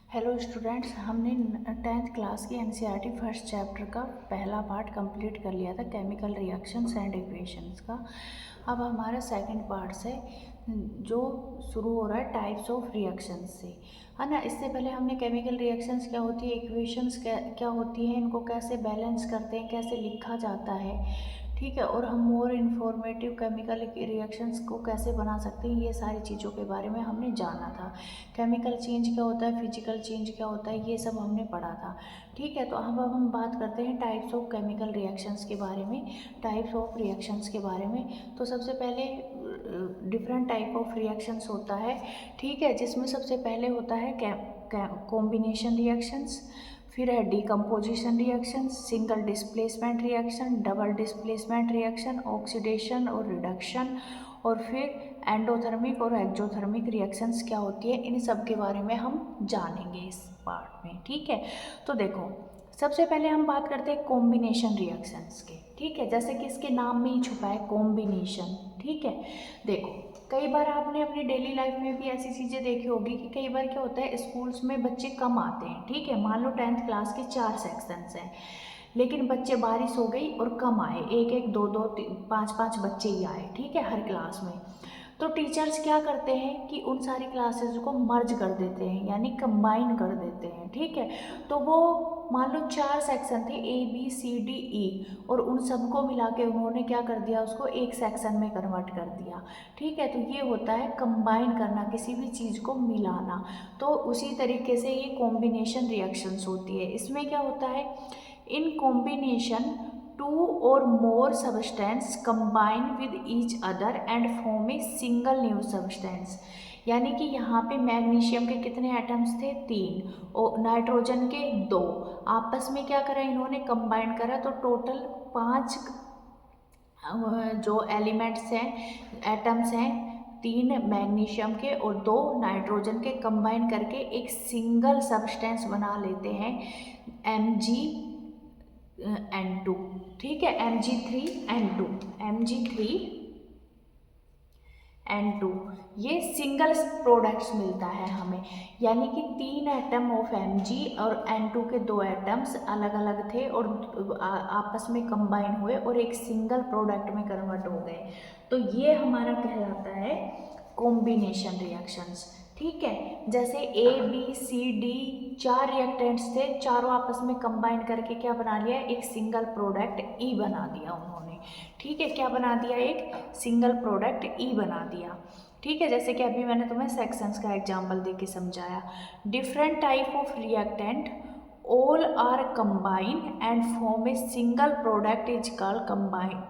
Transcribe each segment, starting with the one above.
Hello students, हमने 10th class की NCERT first chapter का पहला पार्ट कंप्लीट कर लिया था, केमिकल रिएक्शंस एंड इक्वेशंस का। अब हमारा सेकंड पार्ट से जो शुरू हो रहा है टाइप्स ऑफ रिएक्शंस से, है ना। इससे पहले हमने केमिकल रिएक्शंस क्या होती है, इक्वेशंस क्या होती है, इनको कैसे बैलेंस करते हैं, कैसे लिखा जाता है, ठीक है, और हम मोर इन्फॉर्मेटिव केमिकल रिएक्शंस को कैसे बना सकते हैं, ये सारी चीज़ों के बारे में हमने जाना था। केमिकल चेंज क्या होता है, फिजिकल चेंज क्या होता है, ये सब हमने पढ़ा था, ठीक है। तो अब हम बात करते हैं टाइप्स ऑफ केमिकल रिएक्शंस के बारे में, टाइप्स ऑफ रिएक्शंस के बारे में। तो सबसे पहले डिफरेंट टाइप ऑफ रिएक्शंस होता है, ठीक है, जिसमें सबसे पहले होता है कॉम्बिनेशन रिएक्शंस, फिर है decomposition reaction, single displacement reaction, double displacement reaction, oxidation और रिडक्शन, और फिर एंडोथर्मिक और एक्जोथर्मिक रिएक्शंस क्या होती है, इन सब के बारे में हम जानेंगे इस पार्ट में, ठीक है। तो देखो, सबसे पहले हम बात करते हैं कॉम्बिनेशन रिएक्शंस के, ठीक है, जैसे कि इसके नाम में ही छुपा है कॉम्बिनेशन, ठीक है। देखो, कई बार आपने अपनी डेली लाइफ में भी ऐसी चीज़ें देखी होगी कि कई बार क्या होता है, स्कूल्स में बच्चे कम आते हैं, ठीक है। मान लो 10th क्लास के 4 सेक्शंस हैं, लेकिन बच्चे बारिश हो गई और कम आए, एक एक दो दो पाँच पाँच बच्चे ही आए, ठीक है, हर क्लास में। तो टीचर्स क्या करते हैं कि उन सारी क्लासेस को मर्ज कर देते हैं, यानी कंबाइन कर देते हैं, ठीक है। तो वो मान लो 4 सेक्शन थे, ABCDE, और उन सबको मिला के उन्होंने क्या कर दिया, उसको एक सेक्शन में कन्वर्ट कर दिया, ठीक है। तो ये होता है कंबाइन करना, किसी भी चीज़ को मिलाना। तो उसी तरीके से ये कॉम्बिनेशन रिएक्शंस होती है। इसमें क्या होता है, in combination two or more substance combine with each other and form a single new substance। यानी कि यहाँ पे मैग्नीशियम के कितने एटम्स थे, 3, और नाइट्रोजन के 2, आपस में क्या करा इन्होंने, कंबाइन करा, तो टोटल 5 जो एलिमेंट्स हैं, एटम्स हैं, 3 मैग्नीशियम के और 2 नाइट्रोजन के, कंबाइन करके एक सिंगल सब्सटेंस बना लेते हैं, Mg N2, ठीक है, Mg3N2, Mg3N2, ये सिंगल प्रोडक्ट्स मिलता है हमें, यानी कि 3 एटम ऑफ Mg और N2 के 2 एटम्स अलग अलग थे और आपस में कंबाइन हुए और एक सिंगल प्रोडक्ट में कन्वर्ट हो गए। तो ये हमारा कहलाता है कॉम्बिनेशन रिएक्शंस, ठीक है। जैसे ABCD 4 रिएक्टेंट्स थे, चारों आपस में कंबाइन करके क्या बना लिया, एक सिंगल प्रोडक्ट E बना दिया उन्होंने, ठीक है। क्या बना दिया, एक सिंगल प्रोडक्ट E बना दिया, ठीक है। जैसे कि अभी मैंने तुम्हें सेक्शंस का एग्जांपल देके समझाया। Different type of reactant all are combined and form a single product is called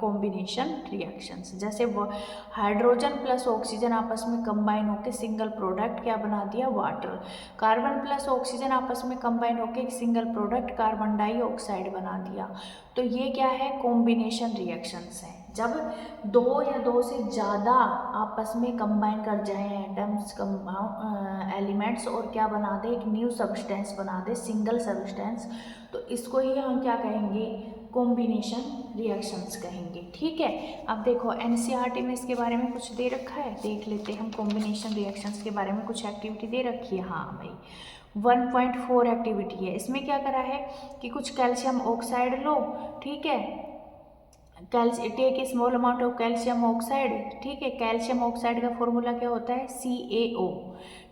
combination reactions। जैसे वो हाइड्रोजन प्लस ऑक्सीजन आपस में कंबाइन होकर सिंगल प्रोडक्ट क्या बना दिया, वाटर। कार्बन प्लस ऑक्सीजन आपस में कंबाइन होकर एक सिंगल प्रोडक्ट कार्बन डाइऑक्साइड बना दिया। तो ये क्या है, कॉम्बिनेशन रिएक्शंस है। जब 2 या 2 से ज़्यादा आपस में कंबाइन कर जाएं एटम्स, एलिमेंट्स, और क्या बना दे, एक न्यू सब्सटेंस बना दे, सिंगल सब्सटेंस, तो इसको ही हम क्या कहेंगे, कॉम्बिनेशन रिएक्शंस कहेंगे, ठीक है। अब देखो, एनसीईआरटी में इसके बारे में कुछ दे रखा है, देख लेते हैं हम। कॉम्बिनेशन रिएक्शंस के बारे में कुछ एक्टिविटी दे रखी है, हाँ भाई 1.4 एक्टिविटी है। इसमें क्या करा है कि कुछ कैल्शियम ऑक्साइड लो, ठीक है, take a small amount of calcium oxide, ठीक है। कैल्शियम ऑक्साइड का फॉर्मूला क्या होता है, CaO,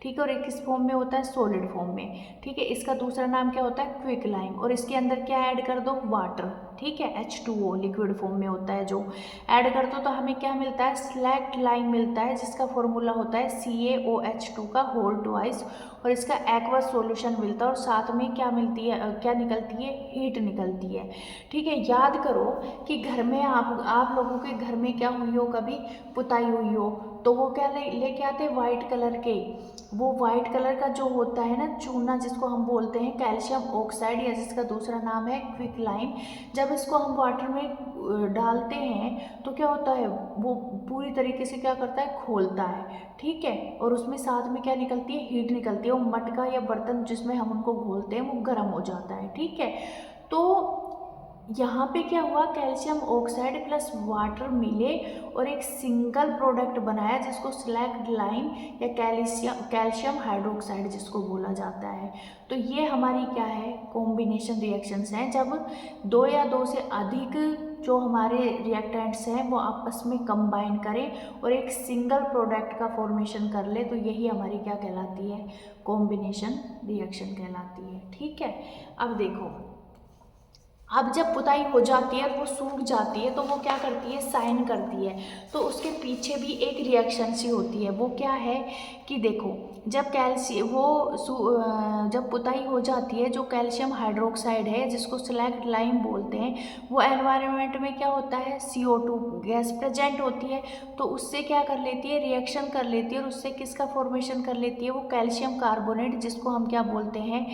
ठीक है, और एक किस फॉर्म में होता है, सॉलिड फॉर्म में, ठीक है। इसका दूसरा नाम क्या होता है, क्विक लाइम, और इसके अंदर क्या ऐड कर दो, वाटर, ठीक है, H2O लिक्विड फॉर्म में होता है, जो ऐड कर दो तो हमें क्या मिलता है, स्लैक्ट लाइम मिलता है, जिसका फॉर्मूला होता है CaOH2 का होल ट्वाइस, और इसका एक्वस सॉल्यूशन मिलता है, और साथ में क्या मिलती है, क्या निकलती है, हीट निकलती है, ठीक है। याद करो कि घर में आप लोगों के घर में क्या हुई हो, कभी पुताई हुई हो, तो वो क्या लेके आते, वाइट कलर के, वो वाइट कलर का जो होता है ना चूना, जिसको हम बोलते हैं कैल्शियम ऑक्साइड, या जिसका दूसरा नाम है क्विक लाइम। जब इसको हम वाटर में डालते हैं तो क्या होता है, वो पूरी तरीके से क्या करता है, खोलता है, ठीक है, और उसमें साथ में क्या निकलती है, हीट निकलती है। वो मटका या बर्तन जिसमें हम उनको घोलते हैं वो गर्म हो जाता है, ठीक है। तो यहाँ पे क्या हुआ, कैल्शियम ऑक्साइड प्लस वाटर मिले और एक सिंगल प्रोडक्ट बनाया जिसको स्लैक्ड लाइम या कैल्शियम हाइड्रोक्साइड जिसको बोला जाता है। तो ये हमारी क्या है, कॉम्बिनेशन रिएक्शंस हैं। जब दो या दो से अधिक जो हमारे रिएक्टेंट्स हैं वो आपस में कंबाइन करें और एक सिंगल प्रोडक्ट का फॉर्मेशन कर ले, तो यही हमारी क्या कहलाती है, कॉम्बिनेशन रिएक्शन कहलाती है। ठीक है, अब देखो, अब जब पुताई हो जाती है, वो सूख जाती है, तो वो क्या करती है, साइन करती है। तो उसके पीछे भी एक रिएक्शन सी होती है, वो क्या है कि देखो, जब जब पुताई हो जाती है, जो कैल्शियम हाइड्रोक्साइड है जिसको स्लैक्ड लाइम बोलते हैं, वो एनवायरनमेंट में क्या होता है, CO2 गैस प्रेजेंट होती है। तो उससे क्या कर लेती है, रिएक्शन कर लेती है और उससे किसका फॉर्मेशन कर लेती है, वो कैल्शियम कार्बोनेट, जिसको हम क्या बोलते हैं,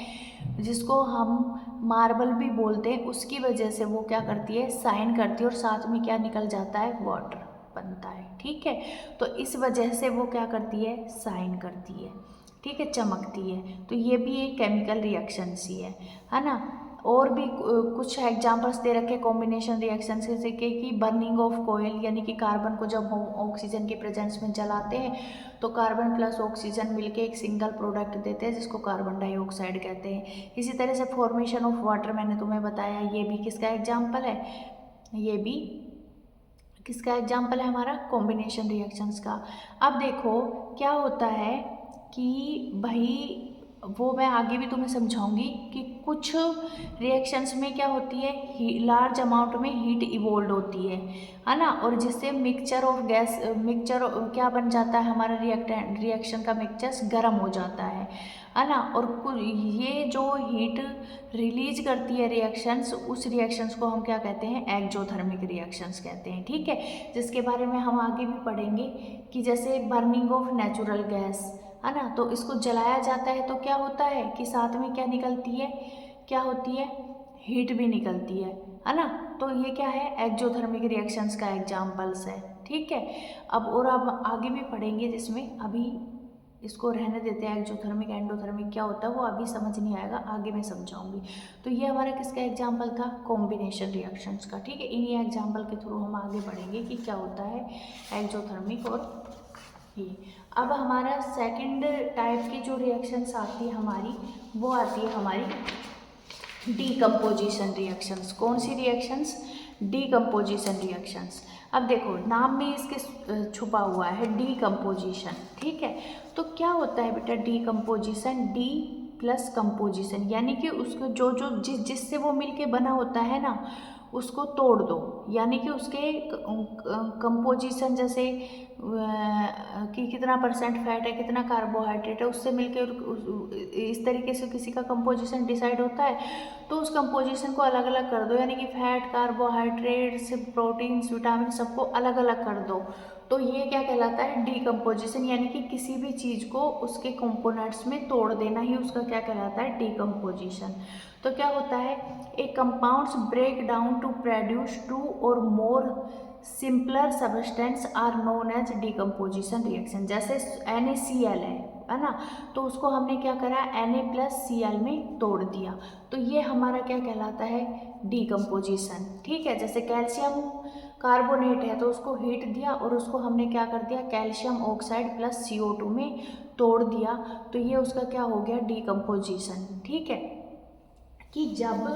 जिसको हम मार्बल भी बोलते हैं, उसकी वजह से वो क्या करती है, साइन करती है और साथ में क्या निकल जाता है, वाटर बनता है। ठीक है, तो इस वजह से वो क्या करती है, साइन करती है। ठीक है, चमकती है। तो ये भी एक केमिकल रिएक्शन सी है ना। और भी कुछ एग्जांपल्स दे रखे कॉम्बिनेशन रिएक्शन से, जैसे कि बर्निंग ऑफ कोयल, यानी कि कार्बन को जब हम ऑक्सीजन के प्रेजेंस में जलाते हैं तो कार्बन प्लस ऑक्सीजन मिलके एक सिंगल प्रोडक्ट देते हैं जिसको कार्बन डाइऑक्साइड कहते हैं। इसी तरह से फॉर्मेशन ऑफ वाटर मैंने तुम्हें बताया, ये भी किसका एग्जाम्पल है, ये भी किसका एग्जाम्पल है, हमारा कॉम्बिनेशन रिएक्शंस का। अब देखो क्या होता है कि भाई, वो मैं आगे भी तुम्हें समझाऊंगी कि कुछ रिएक्शंस में क्या होती है, लार्ज अमाउंट में हीट इवोल्व होती है ना, और जिससे मिक्सचर ऑफ गैस, मिक्सचर क्या बन जाता है, हमारा रिएक्शन का मिक्सचर्स गर्म हो जाता है ना। और ये जो हीट रिलीज करती है रिएक्शंस, उस रिएक्शंस को हम क्या कहते हैं, एक्जोथर्मिक रिएक्शंस कहते हैं। ठीक है, जिसके बारे में हम आगे भी पढ़ेंगे कि जैसे बर्निंग ऑफ नेचुरल गैस है ना, तो इसको जलाया जाता है तो क्या होता है कि साथ में क्या निकलती है, क्या होती है, हीट भी निकलती है ना। तो ये क्या है, एक्जोथर्मिक रिएक्शंस का एग्जाम्पल्स है। ठीक है, अब आगे भी पढ़ेंगे, जिसमें अभी इसको रहने देते हैं, एक्जोथर्मिक एंडोथर्मिक क्या होता है वो अभी समझ नहीं आएगा, आगे मैं समझाऊंगी। तो ये हमारा किसका एग्जाम्पल था, कॉम्बिनेशन रिएक्शंस का। ठीक है, इन्हीं एग्जाम्पल के थ्रू हम आगे बढ़ेंगे कि क्या होता है एक्जोथर्मिक और ये। अब हमारा सेकंड टाइप की जो रिएक्शंस आती है हमारी, वो आती है हमारी डीकम्पोजिशन रिएक्शंस। कौन सी रिएक्शंस, डीकम्पोजिशन रिएक्शंस। अब देखो, नाम में इसके छुपा हुआ है डीकम्पोजिशन। ठीक है, तो क्या होता है बेटा डीकम्पोजिशन, डी प्लस कंपोजिशन, यानी कि उसको जो जिससे वो मिलके बना होता है ना, उसको तोड़ दो, यानी कि उसके कंपोजिशन, जैसे कि कितना परसेंट फैट है, कितना कार्बोहाइड्रेट है, उससे मिलकर इस तरीके से किसी का कंपोजिशन डिसाइड होता है। तो उस कंपोजिशन को अलग अलग कर दो, यानी कि फैट, कार्बोहाइड्रेट्स, प्रोटीन्स, विटामिन सबको अलग अलग कर दो। तो ये क्या कहलाता है, डीकम्पोजिशन, यानी कि किसी भी चीज़ को उसके कंपोनेंट्स में तोड़ देना ही उसका क्या कहलाता है, डीकम्पोजिशन। तो क्या होता है, एक compounds break down to produce two और more simpler substance are known as decomposition reaction. जैसे NaCl है ना, तो उसको हमने क्या करा, Na+Cl में तोड़ दिया, तो ये हमारा क्या कहलाता है, डीकम्पोजिशन। ठीक है, जैसे कैल्शियम कार्बोनेट है तो उसको हीट दिया और उसको हमने क्या कर दिया, कैल्शियम ऑक्साइड प्लस CO2 में तोड़ दिया, तो ये उसका क्या हो गया, डीकम्पोजिशन। ठीक है, कि जब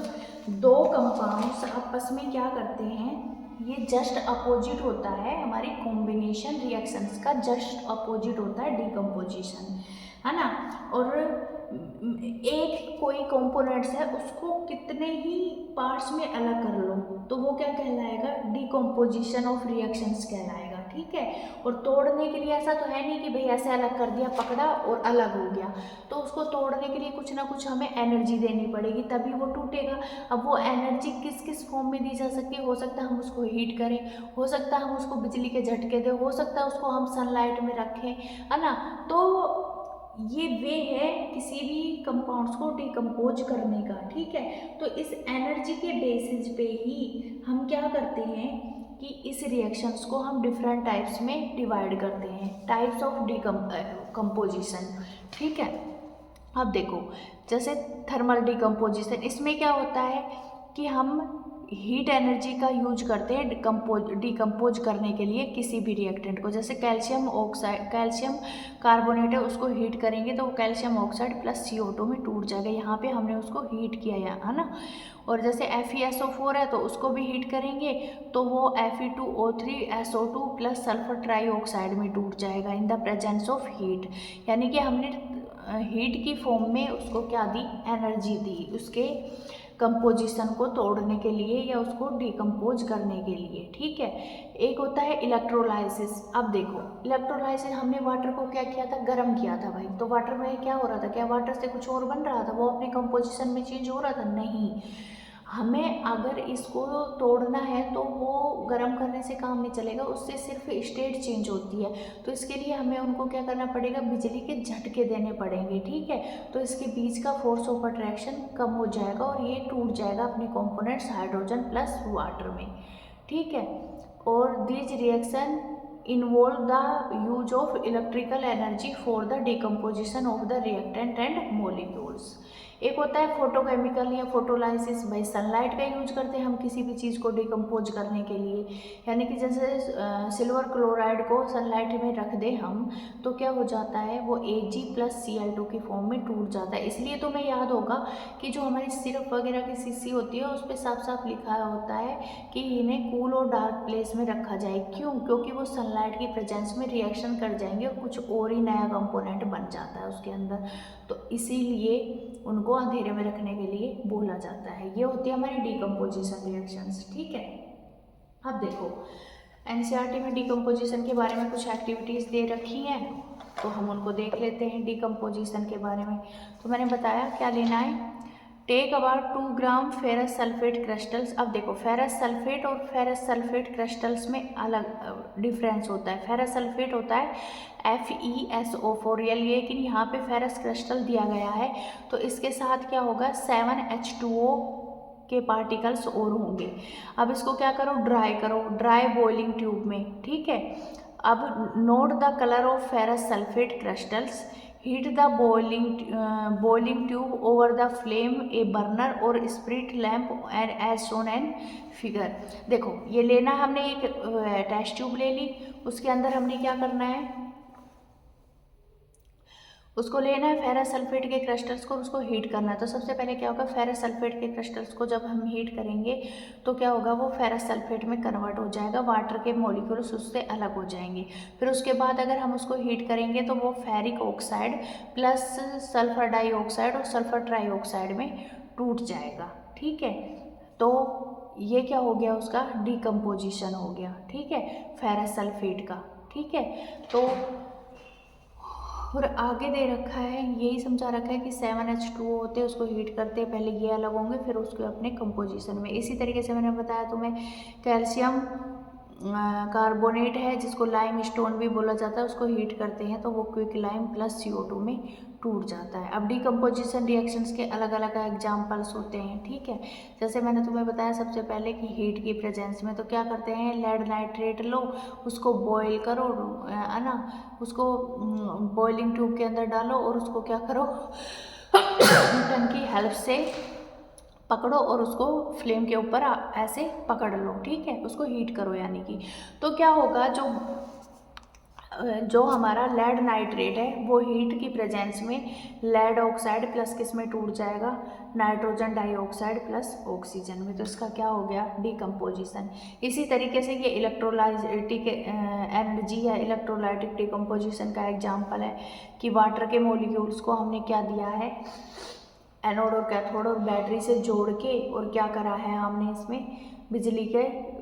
दो कंपाउंड्स आपस में क्या करते हैं, ये जस्ट अपोजिट होता है, हमारी कॉम्बिनेशन रिएक्शंस का जस्ट अपोजिट होता है डीकम्पोजिशन, है ना। और एक कोई कंपोनेंट्स है उसको कितने ही पार्ट्स में अलग कर लो तो वो क्या कहलाएगा, डीकम्पोजिशन ऑफ रिएक्शंस कहलाएगा। ठीक है, और तोड़ने के लिए ऐसा तो है नहीं कि भाई ऐसे अलग कर दिया, पकड़ा और अलग हो गया, तो उसको तोड़ने के लिए कुछ ना कुछ हमें एनर्जी देनी पड़ेगी तभी वो टूटेगा। अब वो एनर्जी किस किस फॉर्म में दी जा सकती है, हो सकता है हम उसको हीट करें, हो सकता है हम उसको बिजली के झटके दें, हो सकता है उसको हम सनलाइट में रखें, है ना। तो ये वे है किसी भी कंपाउंड्स को डिकम्पोज करने का। ठीक है, तो इस एनर्जी के बेसिस पे ही हम क्या करते हैं कि इस रिएक्शंस को हम डिफरेंट टाइप्स में डिवाइड करते हैं, टाइप्स ऑफ कंपोजिशन। ठीक है, अब देखो, जैसे थर्मल डिकम्पोजिशन, इसमें क्या होता है कि हम हीट एनर्जी का यूज करते हैं डिकम्पोज करने के लिए किसी भी रिएक्टेंट को। जैसे कैल्शियम ऑक्साइड, कैल्शियम कार्बोनेट है, उसको हीट करेंगे तो वो कैल्शियम ऑक्साइड प्लस CO2 में टूट जाएगा। यहाँ पे हमने उसको हीट किया है ना। और जैसे FeSO4 है तो उसको भी हीट करेंगे तो वो Fe2O3SO2 प्लस सल्फर ट्राईऑक्साइड में टूट जाएगा in the presence of heat. यानी कि हमने हीट की फॉर्म में उसको क्या दी, एनर्जी दी, उसके कंपोजिशन को तोड़ने के लिए या उसको डिकम्पोज करने के लिए। ठीक है। एक होता है इलेक्ट्रोलाइसिस। अब देखो इलेक्ट्रोलाइसिस, हमने वाटर को क्या किया था, गर्म किया था भाई। तो वाटर में क्या हो रहा था, क्या वाटर से कुछ और बन रहा था, वो अपने कंपोजिशन में चेंज हो रहा था, नहीं। हमें अगर इसको तोड़ना है तो वो गर्म करने से काम नहीं चलेगा, उससे सिर्फ स्टेट चेंज होती है। तो इसके लिए हमें उनको क्या करना पड़ेगा, बिजली के झटके देने पड़ेंगे। ठीक है। तो इसके बीच का फोर्स ऑफ अट्रैक्शन कम हो जाएगा और ये टूट जाएगा अपने कंपोनेंट्स हाइड्रोजन प्लस वाटर में। ठीक है। और this reaction involve the use of electrical energy for the decomposition of the reactant and molecules. एक होता है फोटोकेमिकल या फोटोलाइसिस। भाई सनलाइट का यूज करते हैं हम किसी भी चीज़ को डिकम्पोज करने के लिए। यानी कि जैसे सिल्वर क्लोराइड को सनलाइट में रख दें हम तो क्या हो जाता है, वो Ag+Cl2 की फॉर्म में टूट जाता है। इसलिए तुम्हें याद होगा कि जो हमारी सिरप वगैरह की शीशी होती है उस पर साफ साफ लिखा होता है कि इन्हें कूल और डार्क प्लेस में रखा जाए। क्यों? क्योंकि वो सनलाइट की प्रेजेंस में रिएक्शन कर जाएंगे और कुछ और ही नया कंपोनेंट बन जाता है उसके अंदर। तो इसीलिए उनको अंधेरे में रखने के लिए बोला जाता है। ये होती है हमारी डिकम्पोजिशन रिएक्शंस। ठीक है। अब देखो NCERT में डिकम्पोजिशन के बारे में कुछ एक्टिविटीज़ दे रखी हैं तो हम उनको देख लेते हैं डिकम्पोजिशन के बारे में। तो मैंने बताया क्या लेना है, take about 2 gram ferrous sulphate crystals. अब देखो फेरस सल्फेट और फेरस सल्फेट क्रिस्टल्स में अलग डिफरेंस होता है। फेरस सल्फेट होता है FeSO4 लेकिन यहाँ पे फेरस क्रिस्टल दिया गया है तो इसके साथ क्या होगा, 7H2O के पार्टिकल्स और होंगे। अब इसको क्या करो, ड्राई करो, ड्राई बॉइलिंग ट्यूब में। ठीक है। अब note the colour of ferrous sulphate crystals, heat the boiling tube over the flame a burner और spirit lamp and as shown in figure. देखो ये लेना, हमने एक टेस्ट ट्यूब ले ली, उसके अंदर हमने क्या करना है, उसको लेना है फेरस सल्फेट के क्रिस्टल्स को, उसको हीट करना है। तो सबसे पहले क्या होगा, फेरस सल्फेट के क्रिस्टल्स को जब हम हीट करेंगे तो क्या होगा, वो फेरस सल्फेट में कन्वर्ट हो जाएगा, वाटर के मॉलिक्यूल्स उससे अलग हो जाएंगे। फिर उसके बाद अगर हम उसको हीट करेंगे तो वो ferric oxide plus sulphur dioxide और सल्फर ट्राईऑक्साइड में टूट जाएगा। ठीक है। तो ये क्या हो गया, उसका डिकम्पोजिशन हो गया। ठीक है, फेरस सल्फेट का। ठीक है। तो और आगे दे रखा है, यही समझा रखा है कि 7H2O होते हैं, उसको हीट करते हैं, पहले ये अलग होंगे फिर उसके अपने कंपोजिशन में। इसी तरीके से मैंने बताया तुम्हें कैल्शियम कार्बोनेट है जिसको लाइम स्टोन भी बोला जाता है, उसको हीट करते हैं तो वो क्विक लाइम प्लस CO2 में टूट जाता है। अब डिकम्पोजिशन रिएक्शंस के अलग अलग एग्जाम्पल्स होते हैं। ठीक है। जैसे मैंने तुम्हें बताया सबसे पहले कि हीट की प्रेजेंस में तो क्या करते हैं, लेड नाइट्रेट लो, उसको बॉयल करो, है ना, उसको बॉइलिंग ट्यूब के अंदर डालो और उसको क्या करो टंकी की हेल्प से पकड़ो और उसको फ्लेम के ऊपर ऐसे पकड़ लो। ठीक है। उसको हीट करो यानी कि, तो क्या होगा, जो हमारा लेड नाइट्रेट है वो हीट की प्रेजेंस में लेड ऑक्साइड प्लस किस में टूट जाएगा, नाइट्रोजन डाइऑक्साइड प्लस ऑक्सीजन में। तो इसका क्या हो गया, डिकम्पोजिशन। इसी तरीके से ये इलेक्ट्रोलाइटिक एनर्जी या इलेक्ट्रोलाइटिक डिकम्पोजिशन का एग्जाम्पल है कि वाटर के मोलिक्यूल्स को हमने क्या दिया है, एनोड और कैथोड और बैटरी से जोड़ के, और क्या करा है हमने, इसमें बिजली के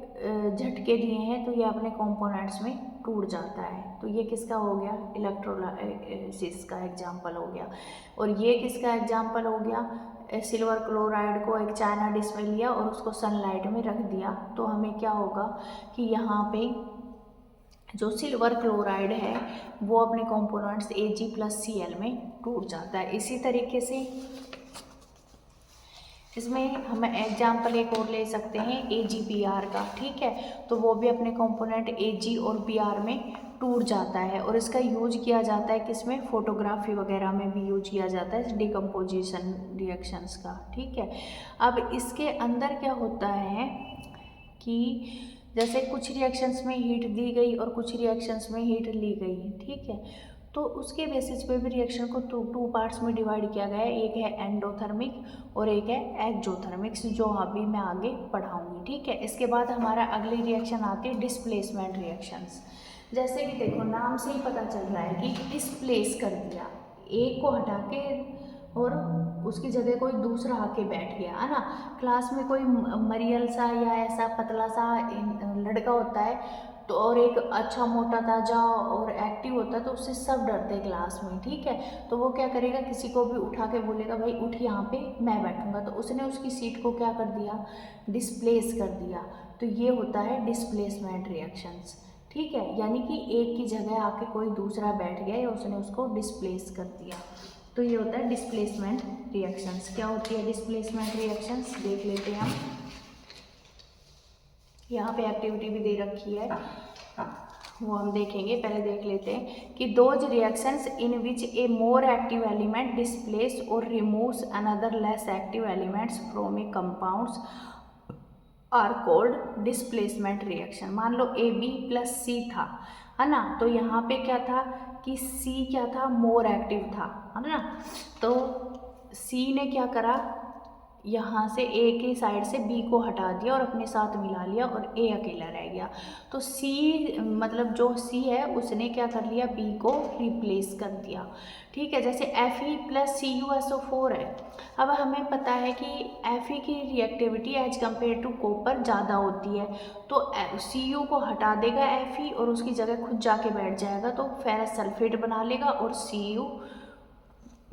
झटके दिए हैं तो ये अपने कंपोनेंट्स में टूट जाता है। तो ये किसका हो गया, इलेक्ट्रोलाइसिस का एग्जाम्पल हो गया। और ये किसका एग्जाम्पल हो गया, सिल्वर क्लोराइड को एक चाइना डिश में लिया और उसको सनलाइट में रख दिया तो हमें क्या होगा कि यहाँ पे जो सिल्वर क्लोराइड है वो अपने कंपोनेंट्स Ag+Cl में टूट जाता है। इसी तरीके से इसमें हम एग्जाम्पल एक और ले सकते हैं AgBr का। ठीक है। तो वो भी अपने कंपोनेंट Ag और Br में टूट जाता है और इसका यूज किया जाता है किसमें, फोटोग्राफी वगैरह में भी यूज किया जाता है डिकम्पोजिशन रिएक्शंस का। ठीक है, अब इसके अंदर क्या होता है कि जैसे कुछ रिएक्शंस में हीट दी गई और कुछ रिएक्शंस में हीट ली गई। ठीक है, तो उसके बेसिस पे भी रिएक्शन को टू पार्ट्स में डिवाइड किया गया है, एक है एंडोथर्मिक और एक है एक्जोथर्मिक्स, जो अभी मैं आगे पढ़ाऊंगी। ठीक है, इसके बाद हमारा अगली रिएक्शन आती है डिस्प्लेसमेंट रिएक्शंस। जैसे कि देखो नाम से ही पता चल रहा है कि डिस्प्लेस कर दिया, एक को हटा के और उसकी जगह कोई दूसरा आके बैठ गया, है ना। क्लास में कोई मरियल सा या ऐसा पतला सा लड़का होता है तो और एक अच्छा मोटा ताजा और एक्टिव होता है तो उससे सब डरते हैं क्लास में। ठीक है, तो वो क्या करेगा, किसी को भी उठा के बोलेगा भाई उठ यहाँ पे मैं बैठूंगा, तो उसने उसकी सीट को क्या कर दिया, डिस्प्लेस कर दिया। तो ये होता है डिस्प्लेसमेंट रिएक्शंस। ठीक है, यानी कि एक की जगह आके कोई दूसरा बैठ गया या उसने उसको डिस्प्लेस कर दिया, तो ये होता है डिस्प्लेसमेंट रिएक्शंस। क्या होती है डिस्प्लेसमेंट रिएक्शंस, देख लेते हैं हम। यहाँ पे एक्टिविटी भी दे रखी है, वो हम देखेंगे। पहले देख लेते हैं कि those reactions in which a more active element displace और removes another less active elements from a compounds are called displacement reaction. मान लो ए बी प्लस सी था, है ना, तो यहाँ पे क्या था कि सी क्या था, मोर एक्टिव था, है ना। तो सी ने क्या करा, यहाँ से ए की साइड से बी को हटा दिया और अपने साथ मिला लिया और ए अकेला रह गया। तो सी मतलब जो सी है उसने क्या कर लिया, बी को रिप्लेस कर दिया। ठीक है, जैसे Fe+CuSO4 है। अब हमें पता है कि Fe की reactivity as compared to copper ज़्यादा होती है, तो Cu को हटा देगा Fe और उसकी जगह खुद जाके बैठ जाएगा, तो फेरस सल्फेट बना लेगा और Cu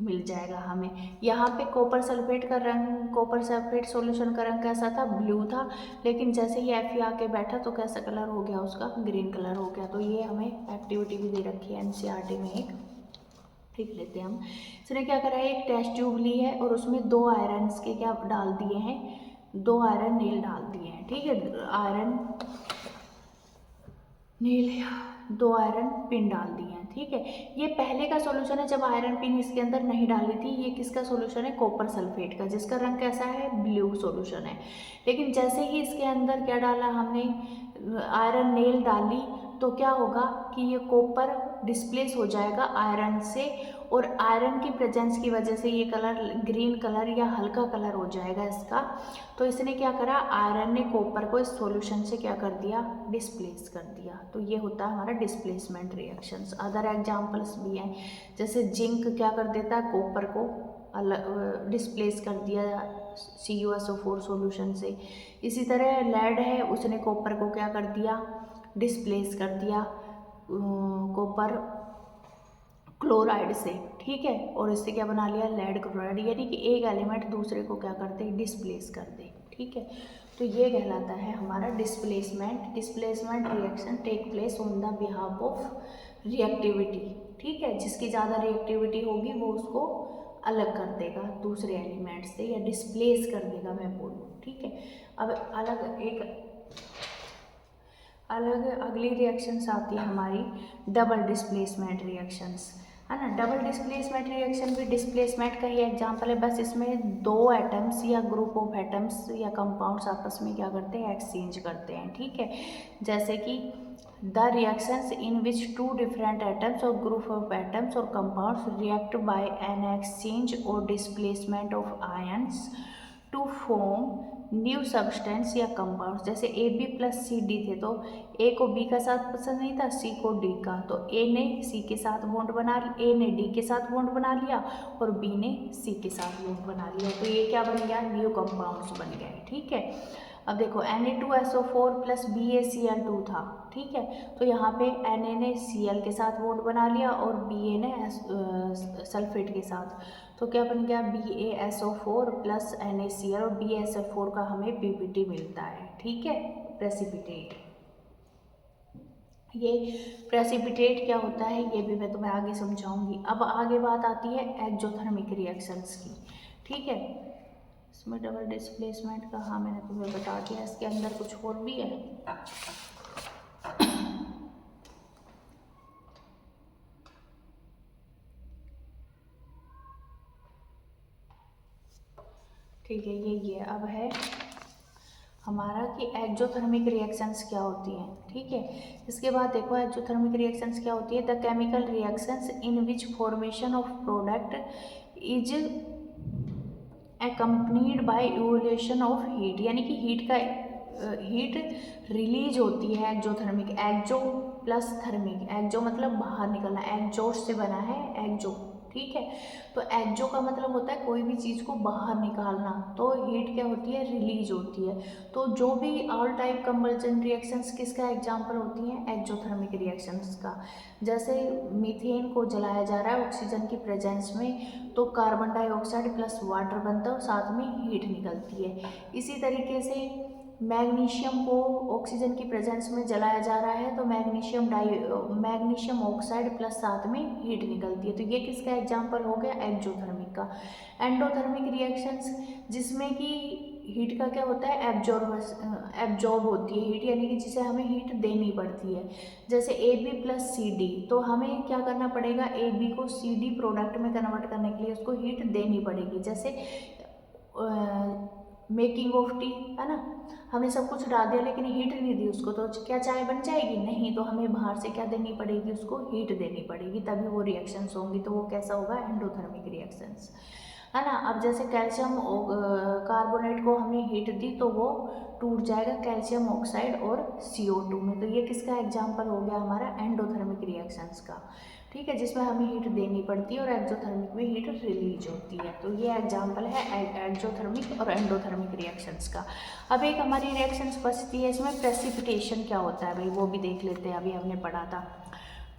मिल जाएगा हमें। यहाँ पे कॉपर सल्फेट का रंग, कॉपर सल्फेट सॉल्यूशन का रंग कैसा था, ब्लू था, लेकिन जैसे ही Fe आके बैठा तो कैसा कलर हो गया उसका, ग्रीन कलर हो गया। तो ये हमें एक्टिविटी भी दे रखी है NCERT में एक, देख लेते हैं हम। इसने क्या करा है, एक टेस्ट ट्यूब ली है और उसमें 2 आयरन्स के क्या डाल दिए हैं, 2 आयरन नील डाल दिए हैं। ठीक है, आयरन नील 2 आयरन पिन डाल दिए हैं। ठीक है, ये पहले का सॉल्यूशन है जब आयरन पिन इसके अंदर नहीं डाली थी। ये किसका सॉल्यूशन है, कॉपर सल्फेट का, जिसका रंग कैसा है, ब्लू सॉल्यूशन है। लेकिन जैसे ही इसके अंदर क्या डाला हमने, आयरन नेल डाली, तो क्या होगा कि ये कॉपर डिस्प्लेस हो जाएगा आयरन से, और आयरन की प्रेजेंस की वजह से ये कलर ग्रीन कलर या हल्का कलर हो जाएगा इसका। तो इसने क्या करा, आयरन ने कॉपर को इस सॉल्यूशन से क्या कर दिया, डिस्प्लेस कर दिया। तो ये होता है हमारा डिस्प्लेसमेंट रिएक्शंस। अदर एग्जांपल्स भी हैं, जैसे जिंक क्या कर देता है, कॉपर को डिस्प्लेस कर दिया CuSO4 सॉल्यूशन से। इसी तरह लेड है, उसने कॉपर को क्या कर दिया, डिस्प्लेस कर दिया कॉपर क्लोराइड से। ठीक है, और इससे क्या बना लिया, लेड क्लोराइड, यानी कि एक एलिमेंट दूसरे को क्या कर दे, डिस्प्लेस कर दे। ठीक है, तो ये कहलाता है हमारा displacement. Displacement reaction take place on the behalf of reactivity. ठीक है, जिसकी ज़्यादा रिएक्टिविटी होगी वो उसको अलग कर देगा दूसरे एलिमेंट से, या डिस्प्लेस कर देगा मैं बोलूँ। ठीक है, अब अलग अगली रिएक्शंस आती है हमारी डबल डिस्प्लेसमेंट रिएक्शंस, है ना। डबल डिस्प्लेसमेंट रिएक्शन भी डिस्प्लेसमेंट का ही एग्जांपल है, बस इसमें 2 एटम्स या ग्रुप ऑफ एटम्स या कंपाउंड्स आपस में क्या करते हैं, एक्सचेंज करते हैं। ठीक है, जैसे कि the reactions in which 2 different atoms और ग्रुप ऑफ एटम्स और compounds react by an exchange और displacement of ions to form new substance या कंपाउंड्स। जैसे AB+CD थे, तो ए को बी का साथ पसंद नहीं था, सी को डी का, तो ए ने सी के साथ बॉन्ड बना लिया, ए ने डी के साथ बॉन्ड बना लिया और बी ने सी के साथ बॉन्ड बना लिया। तो ये क्या बन गया, न्यू कंपाउंड्स बन गए। ठीक है, अब देखो Na2SO4 + BaCl2 था। ठीक है, तो यहाँ पे Na ने Cl के साथ बॉन्ड बना लिया और Ba ने सल्फेट के साथ, तो क्या बन गया, BaSO4 + NaCl, और BaSO4 का हमें PPT मिलता है। ठीक है, प्रेसिपिटेट। ये प्रेसिपिटेट क्या होता है ये भी मैं तुम्हें आगे समझाऊंगी। अब आगे बात आती है एक्जोथर्मिक रिएक्शंस की। ठीक है, इसमें डबल डिस्प्लेसमेंट का हाँ मैंने तुम्हें बता दिया, इसके अंदर कुछ और भी है। ठीक है, ये अब है हमारा कि एक्जोथर्मिक रिएक्शंस क्या होती हैं। ठीक है, इसके बाद देखो एक्जोथर्मिक रिएक्शंस क्या होती है। The chemical reactions in which formation of product is accompanied by evolution of heat, यानी कि हीट रिलीज होती है exothermic. Exo plus thermic, exo मतलब बाहर निकलना, एक्जोस्ट से बना है एक्जो। ठीक है, तो एक्जो का मतलब होता है कोई भी चीज़ को बाहर निकालना, तो हीट क्या होती है, रिलीज होती है। तो जो भी ऑल टाइप कंबल्सन रिएक्शंस किसका एग्जांपल होती हैं, एक्जोथर्मिक रिएक्शंस का। जैसे मीथेन को जलाया जा रहा है ऑक्सीजन की प्रेजेंस में, तो कार्बन डाइऑक्साइड प्लस वाटर बनता है और साथ में हीट निकलती है। इसी तरीके से मैग्नीशियम को ऑक्सीजन की प्रेजेंस में जलाया जा रहा है, तो मैग्नीशियम ऑक्साइड प्लस साथ में हीट निकलती है। तो ये किसका एग्जांपल हो गया, एक्जोथर्मिक का। एंडोथर्मिक रिएक्शंस जिसमें कि हीट का क्या होता है, एब्जॉर्ब होती है हीट, यानी कि जिसे हमें हीट देनी पड़ती है। जैसे AB प्लस CD, तो हमें क्या करना पड़ेगा, AB को CD प्रोडक्ट में कन्वर्ट करने के लिए उसको हीट देनी पड़ेगी। जैसे मेकिंग ऑफ टी है ना, हमने सब कुछ डाल दिया लेकिन हीट नहीं दी उसको, तो क्या चाय बन जाएगी, नहीं। तो हमें बाहर से क्या देनी पड़ेगी, उसको हीट देनी पड़ेगी, तभी वो रिएक्शंस होंगी। तो वो कैसा होगा, एंडोथर्मिक रिएक्शंस, है ना। अब जैसे कैल्शियम कार्बोनेट को हमने हीट दी तो वो टूट जाएगा कैल्शियम ऑक्साइड और CO2 में। तो ये किसका एग्जाम्पल हो गया, हमारा एंडोथर्मिक रिएक्शंस का। ठीक है, जिसमें हमें हीट देनी पड़ती है और एक्जोथर्मिक में हीट रिलीज होती है। तो ये एग्जाम्पल है एक्जोथर्मिक और एंडोथर्मिक रिएक्शंस का। अब एक हमारी रिएक्शंस बचती है, इसमें प्रेसिपिटेशन क्या होता है भाई, वो भी देख लेते हैं। अभी हमने पढ़ा था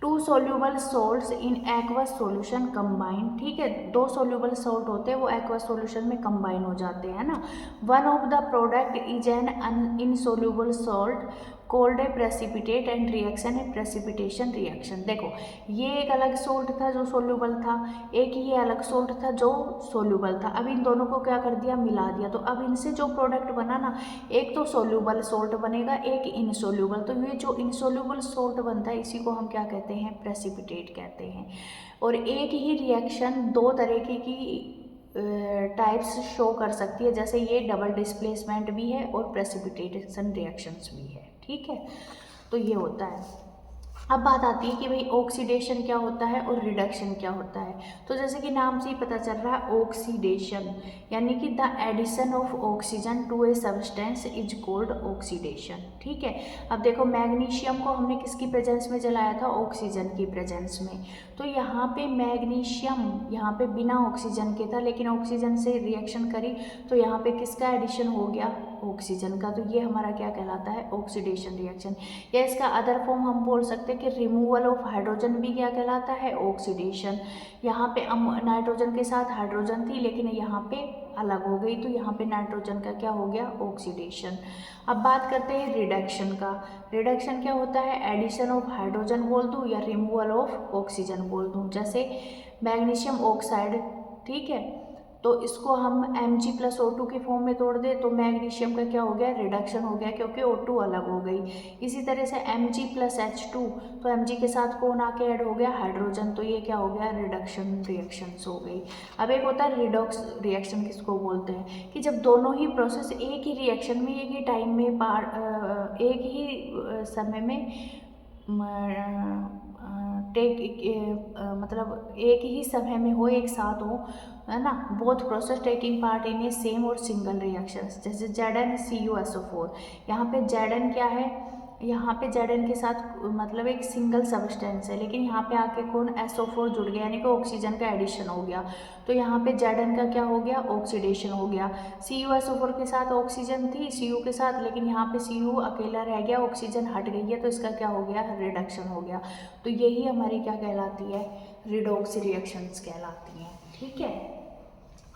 two soluble salts in aqueous solution combine. ठीक है, दो सोल्यूबल सोल्ट होते हैं वो एक्वस सॉल्यूशन में कंबाइन हो जाते हैं ना। One of the product is an insoluble salt cold A precipitate and reaction A precipitation reaction. देखो, ये एक अलग सोल्ट था जो सोल्यूबल था, एक ये अलग सोल्ट था जो सोल्यूबल था। अब इन दोनों को क्या कर दिया, मिला दिया। तो अब इनसे जो प्रोडक्ट बना ना, एक तो सोल्यूबल सोल्ट बनेगा, एक इनसोल्यूबल। तो ये जो इनसोल्यूबल सोल्ट बनता है इसी को हम क्या कहते हैं, प्रेसिपिटेट कहते हैं। और एक ही रिएक्शन दो तरीके की टाइप्स शो कर सकती है, जैसे ये डबल डिस्प्लेसमेंट भी है और प्रेसिपिटेशन रिएक्शंस भी है। ठीक है, तो ये होता है। अब बात आती है कि भाई ऑक्सीडेशन क्या होता है और रिडक्शन क्या होता है। तो जैसे कि नाम से ही पता चल रहा है, ऑक्सीडेशन यानी कि the addition of oxygen to a substance is called oxidation. ठीक है, अब देखो मैग्नीशियम को हमने किसकी प्रेजेंस में जलाया था, ऑक्सीजन की प्रेजेंस में। तो यहाँ पे मैग्नीशियम यहाँ पे बिना ऑक्सीजन के था, लेकिन ऑक्सीजन से रिएक्शन करी तो यहाँ पे किसका एडिशन हो गया, ऑक्सीजन का। तो ये हमारा क्या कहलाता है, ऑक्सीडेशन रिएक्शन। या इसका अदर फॉर्म हम बोल सकते हैं कि रिमूवल ऑफ हाइड्रोजन भी क्या कहलाता है, ऑक्सीडेशन। यहाँ पे नाइट्रोजन के साथ हाइड्रोजन थी लेकिन यहाँ पे अलग हो गई, तो यहाँ पे नाइट्रोजन का क्या हो गया, ऑक्सीडेशन। अब बात करते हैं रिडक्शन का। रिडक्शन क्या होता है, एडिशन ऑफ हाइड्रोजन बोल दूँ या रिमूवल ऑफ ऑक्सीजन बोल दूँ। जैसे मैग्नीशियम ऑक्साइड, ठीक है, तो इसको हम Mg+O2 के फॉर्म में तोड़ दें तो मैग्नीशियम का क्या हो गया, रिडक्शन हो गया, क्योंकि O2 अलग हो गई। इसी तरह से Mg+H2, तो Mg के साथ कौन आके ऐड हो गया, हाइड्रोजन, तो ये क्या हो गया, रिडक्शन रिएक्शंस हो गई। अब एक होता है रिडॉक्स रिएक्शन, किसको बोलते हैं कि जब दोनों ही प्रोसेस एक ही रिएक्शन में, एक ही टाइम में, एक ही समय में मतलब एक ही समय में हो, एक साथ हो, है ना। Both process taking part in A same और सिंगल रिएक्शंस। जैसे ZnCuSO4, यहाँ पे Zn क्या है, यहाँ पे Zn के साथ मतलब एक सिंगल सब्सटेंस है, लेकिन यहाँ पे आके कौन, SO4 जुड़ गया, यानी कि ऑक्सीजन का एडिशन हो गया। तो यहाँ पे Zn का क्या हो गया, ऑक्सीडेशन हो गया। CuSO4 के साथ ऑक्सीजन थी Cu के साथ, लेकिन यहाँ पे Cu अकेला रह गया, ऑक्सीजन हट गई है, तो इसका क्या हो गया, रिडक्शन हो गया। तो यही हमारी क्या कहलाती है, रिडॉक्स रिएक्शंस कहलाती हैं। ठीक है,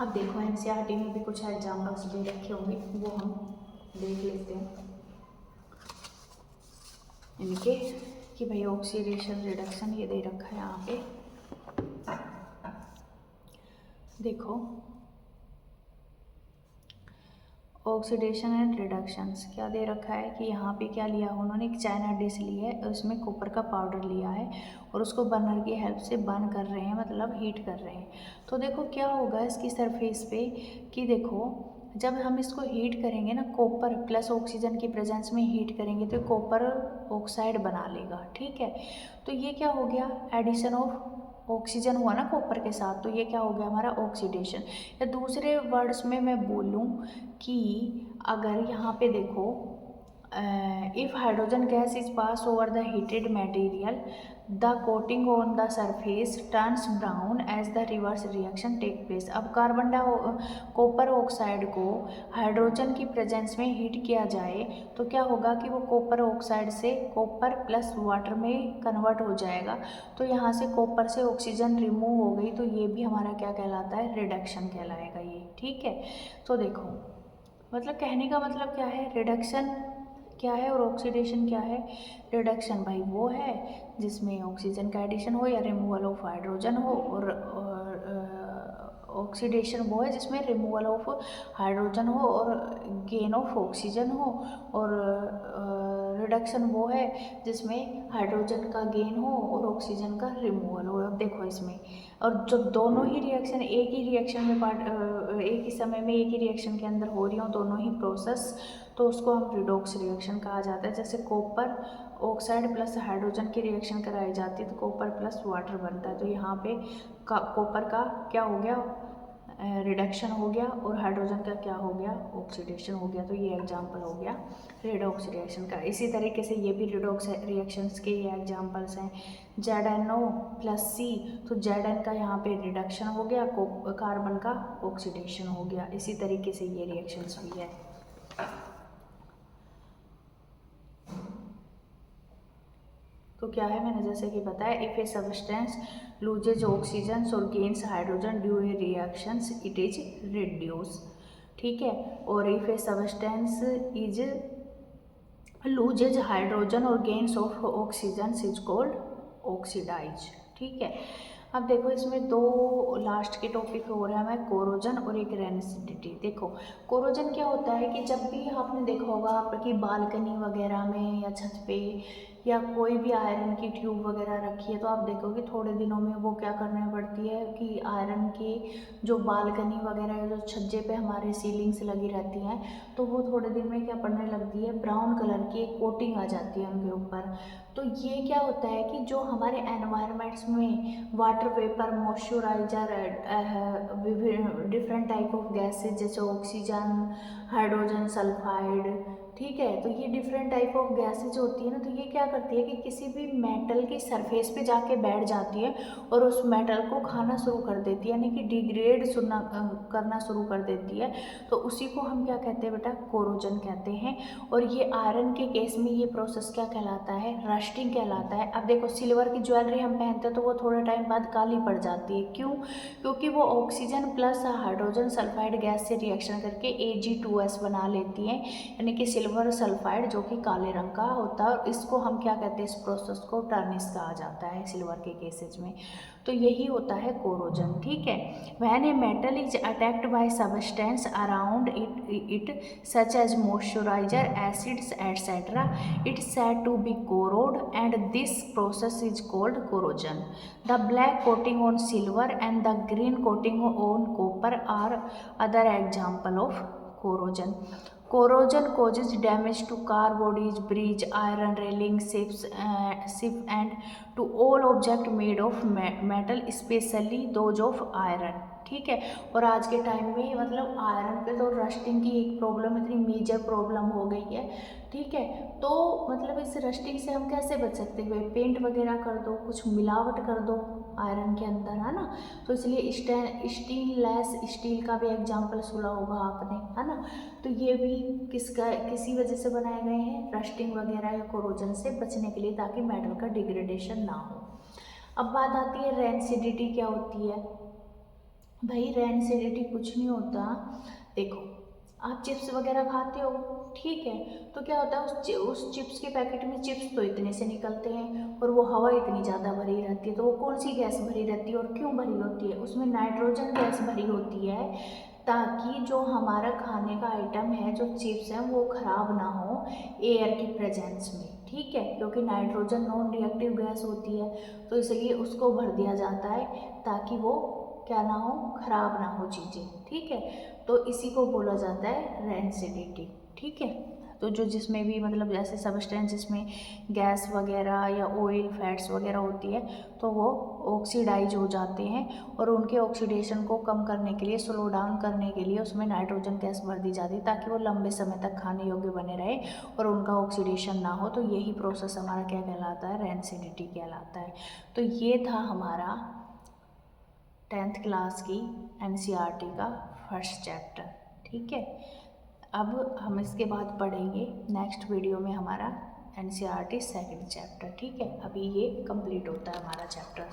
अब देखो NCERT में भी कुछ एग्जाम्पल्स दे रखे होंगे, वो हम देख लेते हैं इनके, कि भाई ऑक्सीडेशन रिडक्शन ये दे रखा है यहाँ पे। देखो ऑक्सीडेशन एंड रिडक्शंस क्या दे रखा है कि यहाँ पे क्या लिया उन्होंने, एक चाइना डिश ली है, उसमें कॉपर का पाउडर लिया है और उसको बर्नर की हेल्प से बर्न कर रहे हैं, मतलब हीट कर रहे हैं। तो देखो क्या होगा इसकी सरफेस पे कि देखो जब हम इसको हीट करेंगे ना, कॉपर प्लस ऑक्सीजन की प्रेजेंस में हीट करेंगे तो कॉपर ऑक्साइड बना लेगा, ठीक है। तो ये क्या हो गया, एडिशन ऑफ ऑक्सीजन हुआ ना कॉपर के साथ, तो ये क्या हो गया हमारा ऑक्सीडेशन। या दूसरे वर्ड्स में मैं बोलूँ कि अगर यहाँ पे देखो, if hydrogen gas is passed over the heated material, the coating on the surface turns brown as the reverse reaction take place। अब कॉपर ऑक्साइड को हाइड्रोजन की प्रेजेंस में हीट किया जाए तो क्या होगा कि वो कॉपर ऑक्साइड से कॉपर प्लस वाटर में कन्वर्ट हो जाएगा। तो यहाँ से कॉपर से ऑक्सीजन रिमूव हो गई, तो ये भी हमारा क्या कहलाता है, रिडक्शन कहलाएगा ये, ठीक है। तो देखो मतलब कहने का मतलब क्या है, रिडक्शन क्या है और ऑक्सीडेशन क्या है। रिडक्शन भाई वो है जिसमें ऑक्सीजन का एडिशन हो या रिमूवल ऑफ हाइड्रोजन हो, और ऑक्सीडेशन वो है जिसमें रिमूवल ऑफ हाइड्रोजन हो और गेन ऑफ ऑक्सीजन हो, और रिडक्शन वो है जिसमें हाइड्रोजन का गेन हो और ऑक्सीजन का रिमूवल हो। अब देखो इसमें, और जब दोनों ही रिएक्शन एक ही रिएक्शन में एक ही समय में एक ही रिएक्शन के अंदर हो रही हो दोनों ही प्रोसेस, तो उसको हम रिडॉक्स रिएक्शन कहा जाता है। जैसे कॉपर ऑक्साइड प्लस हाइड्रोजन की रिएक्शन कराई जाती है तो कॉपर प्लस वाटर बनता है, तो यहाँ पे कॉपर का क्या हो गया, रिडक्शन हो गया, और हाइड्रोजन का क्या हो गया, ऑक्सीडेशन हो गया। तो ये एग्जांपल हो गया रिडॉक्स रिएक्शन का। इसी तरीके से ये भी रिडॉक्स रिएक्शंस के ये एग्जांपल्स हैं। ZnO प्लस C, तो Zn का यहाँ पे रिडक्शन हो गया, कार्बन का ऑक्सीडेशन हो गया। इसी तरीके से ये रिएक्शंस भी है। तो क्या है, मैंने जैसे कि बताया, if a substance loses oxygen और gains hydrogen due a reactions it is reduce, ठीक है। और if a substance is loses hydrogen और gains of oxygen is called oxidise, ठीक है। अब देखो इसमें दो लास्ट के टॉपिक हो रहा है, कोरोजन और एक रेनिसिडिटी। देखो कोरोजन क्या होता है कि जब भी आपने देखा होगा आपकी बालकनी वगैरह में या छत पे या कोई भी आयरन की ट्यूब वगैरह रखी है, तो आप देखोगे थोड़े दिनों में वो क्या करने पड़ती है कि आयरन की जो बालकनी वगैरह जो छज्जे पे हमारे सीलिंग्स लगी रहती हैं, तो वो थोड़े दिन में क्या पड़ने लगती है, ब्राउन कलर की एक कोटिंग आ जाती है उनके ऊपर। तो ये क्या होता है कि जो हमारे एनवायरनमेंट्स में water vapour, moisturiser, different type of gases जैसे ऑक्सीजन, हाइड्रोजन सल्फाइड, ठीक है, तो ये डिफरेंट टाइप ऑफ गैसेज होती है ना, तो ये क्या करती है कि किसी भी मेटल की सरफेस पे जाके बैठ जाती है और उस मेटल को खाना शुरू कर देती है, यानी कि डिग्रेड करना शुरू कर देती है। तो उसी को हम क्या कहते हैं बेटा, कोरोजन कहते हैं। और ये आयरन के केस में ये प्रोसेस क्या कहलाता है, रस्टिंग कहलाता है। अब देखो सिल्वर की ज्वेलरी हम पहनते हैं तो वो थोड़े टाइम बाद काली पड़ जाती है, क्यों, क्योंकि वो oxygen plus hydrogen sulphide gas से रिएक्शन करके Ag2S बना लेती है, यानी कि सिल्वर सल्फाइड जो कि काले रंग का होता है। और इसको हम क्या कहते हैं, इस प्रोसेस को टर्निश कहा जाता है सिल्वर के केसेज में। तो यही होता है कोरोजन, ठीक है। When a metal is attacked by substance around it such as moisturiser, acids etcetera, it said to be corrode, and this process is called corrosion. The black coating on silver and the green coating on copper are other example of corrosion. Corrosion causes damage to car bodies, bridge, iron railing, ship and to all object made of metal, especially those of iron, ठीक है। और आज के time में मतलब iron पे तो rusting की एक प्रॉब्लम इतनी मेजर प्रॉब्लम हो गई है, ठीक है। तो मतलब इस रस्टिंग से हम कैसे बच सकते हैं, पेंट वगैरह कर दो, कुछ मिलावट कर दो आयरन के अंदर, है ना। तो इसलिए स्टेनलेस स्टील का भी एग्जाम्पल सुना होगा आपने, है ना। तो ये भी किसी वजह से बनाए गए हैं, रस्टिंग वगैरह या कोरोजन से बचने के लिए, ताकि मेटल का डिग्रेडेशन ना हो। अब बात आती है रेंसिडिटी क्या होती है। भाई रेंसिडिटी कुछ नहीं होता, देखो आप चिप्स वगैरह खाते हो, ठीक है, तो क्या होता है उस चिप्स के पैकेट में चिप्स तो इतने से निकलते हैं और वो हवा इतनी ज़्यादा भरी रहती है, तो वो कौन सी गैस भरी रहती है और क्यों भरी होती है, उसमें नाइट्रोजन गैस भरी होती है, ताकि जो हमारा खाने का आइटम है, जो चिप्स हैं, वो ख़राब ना हो एयर की प्रेजेंस में, ठीक है, क्योंकि नाइट्रोजन नॉन रिएक्टिव गैस होती है, तो इसलिए उसको भर दिया जाता है ताकि वो क्या ना हो, खराब ना हो चीज़ें, ठीक है। तो इसी को बोला जाता है रेंसिडिटी, ठीक है। तो जो जिसमें भी मतलब जैसे सब्सटेंस जिसमें गैस वगैरह या ऑयल फैट्स वगैरह होती है तो वो ऑक्सीडाइज हो जाते हैं और उनके ऑक्सीडेशन को कम करने के लिए, स्लो डाउन करने के लिए उसमें नाइट्रोजन गैस भर दी जाती है ताकि वो लंबे समय तक खाने योग्य बने रहे और उनका ऑक्सीडेशन ना हो। तो यही प्रोसेस हमारा क्या कहलाता है, रेंसिडिटी कहलाता है। तो ये था हमारा 10th क्लास की एनसीईआरटी का फर्स्ट चैप्टर, ठीक है। अब हम इसके बाद पढ़ेंगे नेक्स्ट वीडियो में हमारा एनसीईआरटी सेकंड चैप्टर, ठीक है। अभी ये कंप्लीट होता है हमारा चैप्टर।